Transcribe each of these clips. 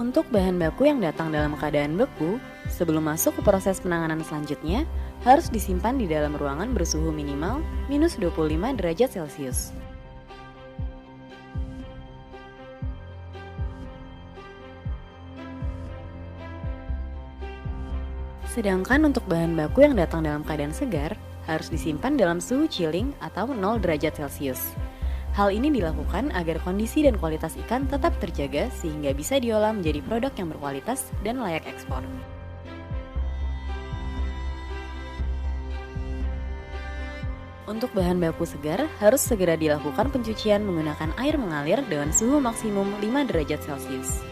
Untuk bahan baku yang datang dalam keadaan beku, sebelum masuk ke proses penanganan selanjutnya, harus disimpan di dalam ruangan bersuhu minimal minus 25 derajat Celcius. Sedangkan untuk bahan baku yang datang dalam keadaan segar, harus disimpan dalam suhu chilling atau 0 derajat Celcius. Hal ini dilakukan agar kondisi dan kualitas ikan tetap terjaga sehingga bisa diolah menjadi produk yang berkualitas dan layak ekspor. Untuk bahan baku segar, harus segera dilakukan pencucian menggunakan air mengalir dengan suhu maksimum 5 derajat Celcius.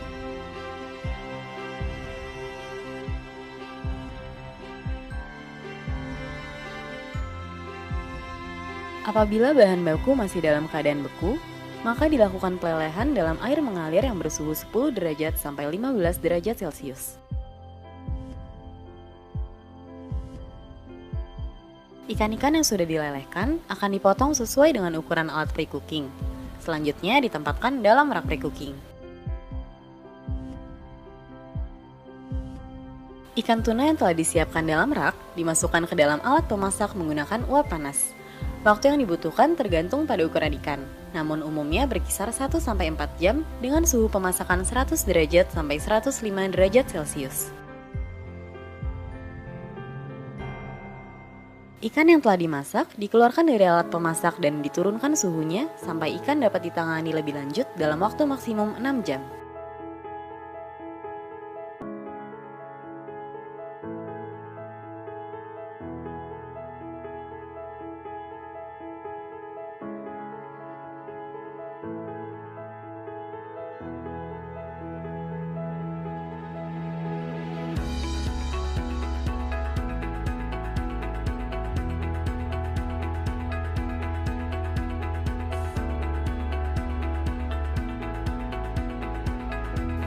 Apabila bahan baku masih dalam keadaan beku, maka dilakukan pelelehan dalam air mengalir yang bersuhu 10 derajat sampai 15 derajat Celcius. Ikan-ikan yang sudah dilelehkan akan dipotong sesuai dengan ukuran alat pre-cooking. Selanjutnya ditempatkan dalam rak pre-cooking. Ikan tuna yang telah disiapkan dalam rak dimasukkan ke dalam alat pemasak menggunakan uap panas. Waktu yang dibutuhkan tergantung pada ukuran ikan, namun umumnya berkisar 1-4 jam dengan suhu pemasakan 100 derajat sampai 105 derajat Celcius. Ikan yang telah dimasak dikeluarkan dari alat pemasak dan diturunkan suhunya sampai ikan dapat ditangani lebih lanjut dalam waktu maksimum 6 jam.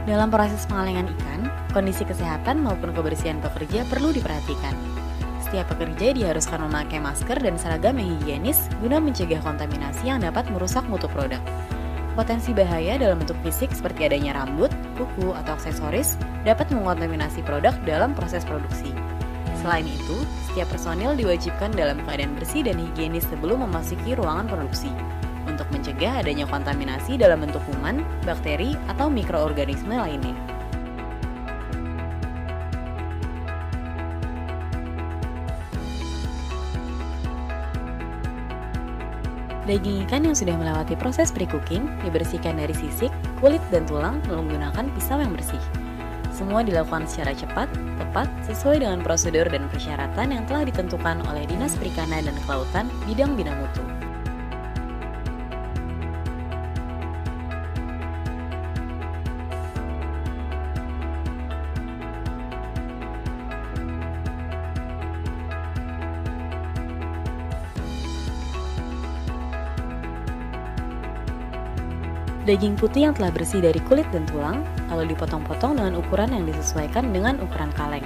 Dalam proses pengalengan ikan, kondisi kesehatan maupun kebersihan pekerja perlu diperhatikan. Setiap pekerja diharuskan memakai masker dan seragam yang higienis guna mencegah kontaminasi yang dapat merusak mutu produk. Potensi bahaya dalam bentuk fisik seperti adanya rambut, kuku, atau aksesoris dapat mengontaminasi produk dalam proses produksi. Selain itu, setiap personil diwajibkan dalam keadaan bersih dan higienis sebelum memasuki ruangan produksi, untuk mencegah adanya kontaminasi dalam bentuk kuman, bakteri, atau mikroorganisme lainnya. Daging ikan yang sudah melewati proses pre-cooking dibersihkan dari sisik, kulit, dan tulang menggunakan pisau yang bersih. Semua dilakukan secara cepat, tepat, sesuai dengan prosedur dan persyaratan yang telah ditentukan oleh Dinas Perikanan dan Kelautan bidang bina mutu. Daging putih yang telah bersih dari kulit dan tulang, lalu dipotong-potong dengan ukuran yang disesuaikan dengan ukuran kaleng.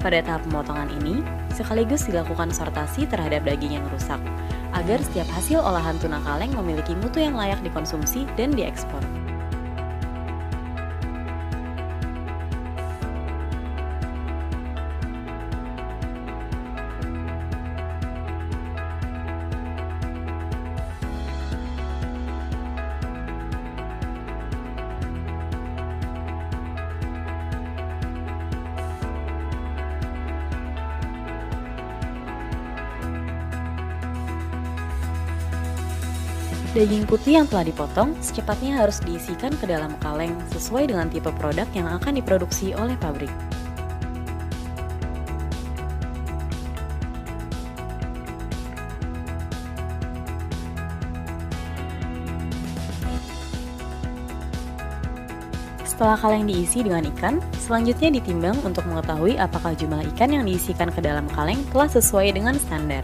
Pada tahap pemotongan ini, sekaligus dilakukan sortasi terhadap daging yang rusak, agar setiap hasil olahan tuna kaleng memiliki mutu yang layak dikonsumsi dan diekspor. Daging putih yang telah dipotong secepatnya harus diisikan ke dalam kaleng sesuai dengan tipe produk yang akan diproduksi oleh pabrik. Setelah kaleng diisi dengan ikan, selanjutnya ditimbang untuk mengetahui apakah jumlah ikan yang diisikan ke dalam kaleng telah sesuai dengan standar.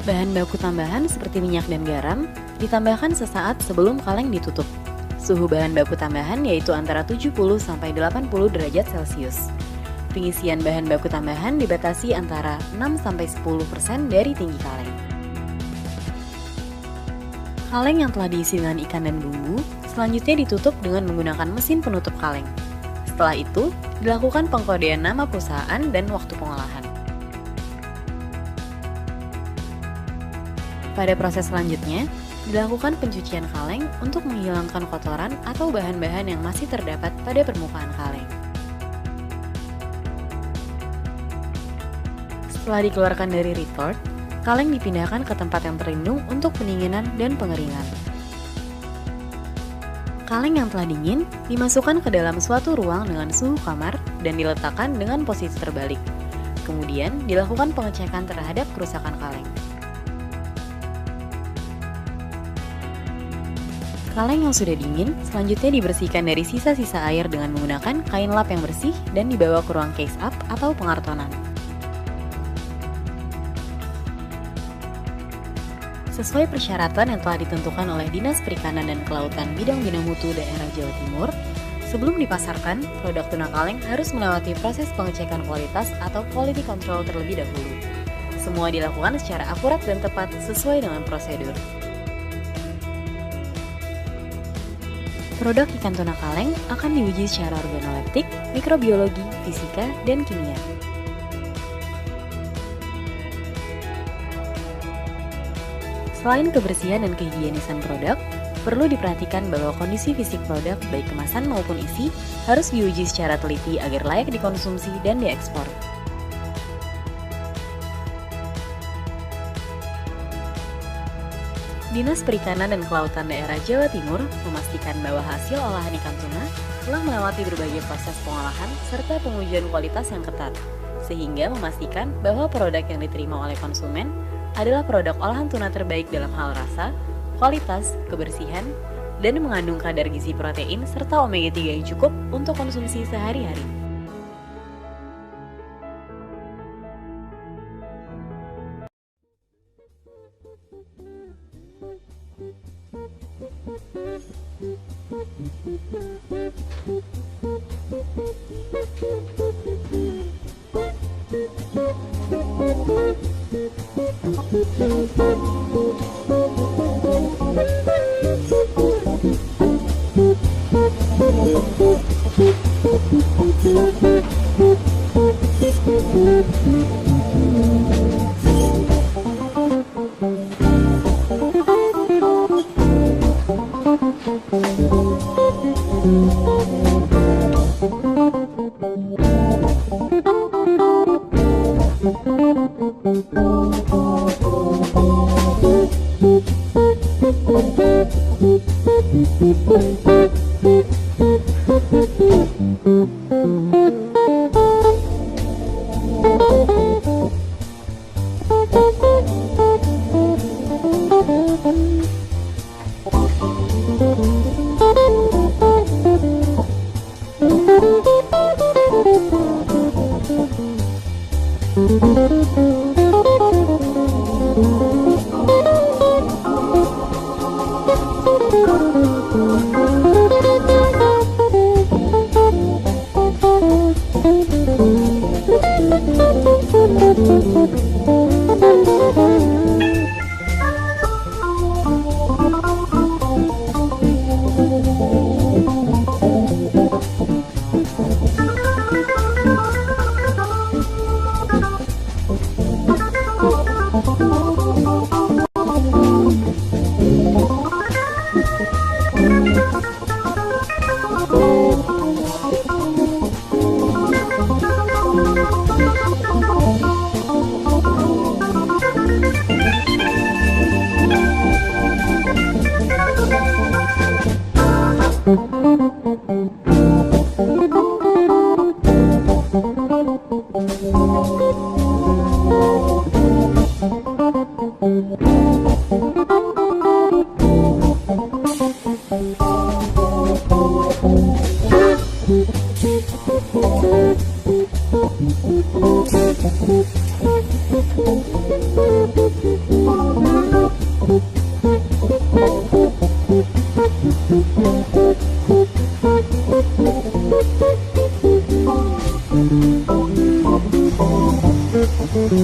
Bahan baku tambahan seperti minyak dan garam ditambahkan sesaat sebelum kaleng ditutup. Suhu bahan baku tambahan yaitu antara 70-80 derajat Celcius. Pengisian bahan baku tambahan dibatasi antara 6-10% dari tinggi kaleng. Kaleng yang telah diisi dengan ikan dan bumbu selanjutnya ditutup dengan menggunakan mesin penutup kaleng. Setelah itu, dilakukan pengkodean nama perusahaan dan waktu pengolahan. Pada proses selanjutnya, dilakukan pencucian kaleng untuk menghilangkan kotoran atau bahan-bahan yang masih terdapat pada permukaan kaleng. Setelah dikeluarkan dari retort, kaleng dipindahkan ke tempat yang terlindung untuk pendinginan dan pengeringan. Kaleng yang telah dingin dimasukkan ke dalam suatu ruang dengan suhu kamar dan diletakkan dengan posisi terbalik. Kemudian dilakukan pengecekan terhadap kerusakan kaleng. Kaleng yang sudah dingin selanjutnya dibersihkan dari sisa-sisa air dengan menggunakan kain lap yang bersih dan dibawa ke ruang case up atau pengartonan. Sesuai persyaratan yang telah ditentukan oleh Dinas Perikanan dan Kelautan Bidang Bina Mutu Daerah Jawa Timur, sebelum dipasarkan, produk tuna kaleng harus melewati proses pengecekan kualitas atau quality control terlebih dahulu. Semua dilakukan secara akurat dan tepat sesuai dengan prosedur. Produk ikan tuna kaleng akan diuji secara organoleptik, mikrobiologi, fisika, dan kimia. Selain kebersihan dan kehigienisan produk, perlu diperhatikan bahwa kondisi fisik produk baik kemasan maupun isi harus diuji secara teliti agar layak dikonsumsi dan diekspor. Dinas Perikanan dan Kelautan Daerah Jawa Timur memastikan bahwa hasil olahan ikan tuna telah melewati berbagai proses pengolahan serta pengujian kualitas yang ketat, sehingga memastikan bahwa produk yang diterima oleh konsumen adalah produk olahan tuna terbaik dalam hal rasa, kualitas, kebersihan, dan mengandung kadar gizi protein serta omega 3 yang cukup untuk konsumsi sehari-hari. Thank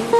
you.